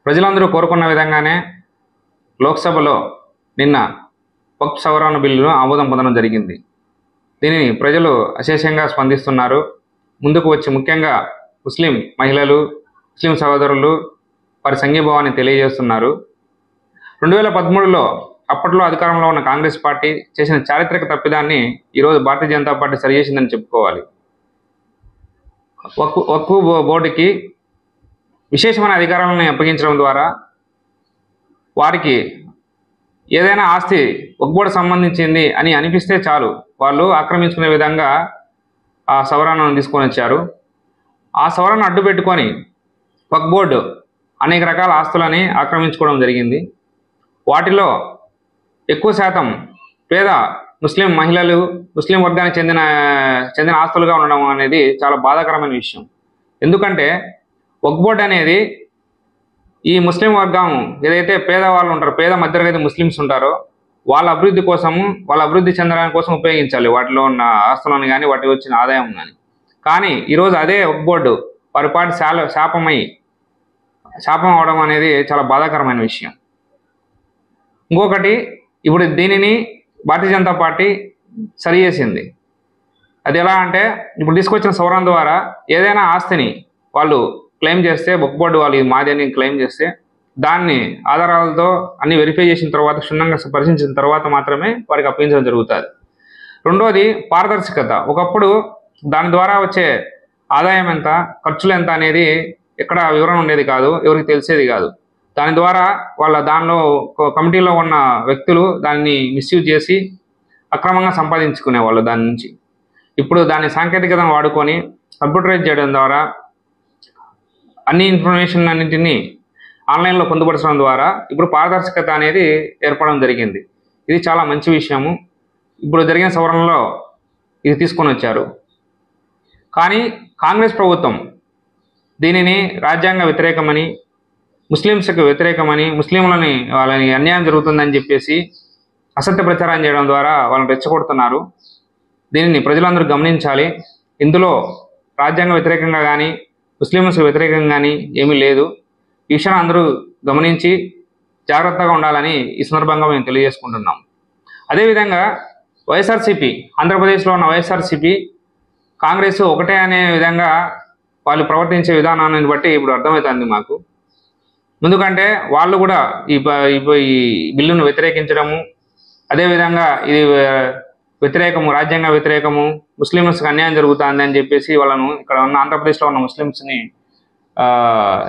ప్రజలందరూ కోరుకున్న విధంగానే లోక్సభలో నిన్న వక్ఫ్ సవరణ బిల్లును ఆమోదం పొందడం జరిగింది. దీనిని ప్రజలు అశేషంగా స్పందిస్తున్నారు. ముందుకు వచ్చి ముఖ్యంగా ముస్లిం మహిళలు, ముస్లిం సహోదరులు వారి సంఘీభావాన్ని తెలియజేస్తున్నారు. 2013లో అప్పట్లో అధికారంలో ఉన్న కాంగ్రెస్ పార్టీ చేసిన చారిత్రక తప్పిదాన్ని ఈరోజు భారతీయ జనతా పార్టీ సరిచేసిందని చెప్పుకోవాలి. వక్ఫ్ బోర్డుకి విశేషమైన అధికారాలను అప్పగించడం ద్వారా వారికి ఏదైనా ఆస్తి వక్ఫ్ బోర్డు సంబంధించింది అని అనిపిస్తే చాలు వాళ్ళు ఆక్రమించుకునే విధంగా ఆ సవరణను తీసుకొని వచ్చారు. ఆ సవరణ అడ్డు పెట్టుకొని వక్ఫ్ బోర్డు అనేక రకాల ఆస్తులని ఆక్రమించుకోవడం జరిగింది. వాటిలో ఎక్కువ శాతం పేద ముస్లిం మహిళలు, ముస్లిం వర్గానికి చెందిన ఆస్తులుగా ఉండడం అనేది చాలా బాధాకరమైన విషయం. ఎందుకంటే వక్ఫ్ బోర్డు అనేది ఈ ముస్లిం వర్గం ఏదైతే పేదవాళ్ళు ఉంటారో, పేద మధ్యతరగతి ముస్లిమ్స్ ఉంటారో వాళ్ళ అభివృద్ధి కోసము, వాళ్ళ అభివృద్ధి చెందడానికి కోసం ఉపయోగించాలి వాటిలో ఉన్న ఆస్తులను కానీ, వాటి వచ్చిన ఆదాయం కానీ. కానీ ఈరోజు అదే వక్ఫ్ బోర్డు వారి పాటి శాపం అవడం అనేది చాలా బాధాకరమైన విషయం. ఇంకొకటి, ఇప్పుడు దీనిని భారతీయ జనతా పార్టీ సరి చేసింది. అది ఎలా అంటే, ఇప్పుడు తీసుకొచ్చిన సవరణ ద్వారా ఏదైనా ఆస్తిని వాళ్ళు క్లెయిమ్ చేస్తే, వక్ఫ్ బోర్డు వాళ్ళు ఇది మాది అని క్లెయిమ్ చేస్తే దాన్ని ఆధారాలతో అన్ని వెరిఫై చేసిన తర్వాత, క్షుణ్ణంగా పరిశీలించిన తర్వాత మాత్రమే వారికి అప్పగించడం జరుగుతుంది. రెండోది పారదర్శకత. ఒకప్పుడు దాని ద్వారా వచ్చే ఆదాయం ఎంత, ఖర్చులు ఎంత అనేది ఎక్కడ వివరణ ఉండేది కాదు, ఎవరికి తెలిసేది కాదు. దాని ద్వారా దానిలో కమిటీలో ఉన్న వ్యక్తులు దాన్ని మిస్యూజ్ చేసి అక్రమంగా సంపాదించుకునేవాళ్ళు దాని నుంచి. ఇప్పుడు దాని సాంకేతికతను వాడుకొని కంప్యూటరైజ్ చేయడం ద్వారా అన్ని ఇన్ఫర్మేషన్ అన్నింటినీ ఆన్లైన్లో పొందుపరచడం ద్వారా ఇప్పుడు పారదర్శకత అనేది ఏర్పడడం జరిగింది. ఇది చాలా మంచి విషయము. ఇప్పుడు జరిగిన సవరణలో ఇది తీసుకొని వచ్చారు. కానీ కాంగ్రెస్ ప్రభుత్వం దీనిని రాజ్యాంగ వ్యతిరేకమని, ముస్లింస్కి వ్యతిరేకమని, వాళ్ళని అన్యాయం జరుగుతుందని చెప్పేసి అసత్య ప్రచారం చేయడం ద్వారా వాళ్ళని రెచ్చగొడుతున్నారు. దీనిని ప్రజలందరూ గమనించాలి. ఇందులో రాజ్యాంగ వ్యతిరేకంగా కానీ, ముస్లింస్ వ్యతిరేకంగా కానీ ఏమీ లేదు. ఈ విషయాన్ని అందరూ గమనించి జాగ్రత్తగా ఉండాలని ఈ సందర్భంగా మేము తెలియజేసుకుంటున్నాం. అదేవిధంగా వైఎస్ఆర్సీపీ, ఆంధ్రప్రదేశ్లో ఉన్న వైఎస్ఆర్సీపీ, కాంగ్రెస్ ఒకటే అనే విధంగా వాళ్ళు ప్రవర్తించే విధానాన్ని బట్టి ఇప్పుడు అర్థమవుతుంది మాకు. ఎందుకంటే వాళ్ళు కూడా ఈ బిల్లును వ్యతిరేకించడము, అదేవిధంగా ఇది వ్యతిరేకము, రాజ్యాంగ వ్యతిరేకము, ముస్లింస్కి అన్యాయం జరుగుతుంది అని చెప్పేసి వాళ్ళను ఇక్కడ ఉన్న ఆంధ్రప్రదేశ్లో ఉన్న ముస్లింస్ని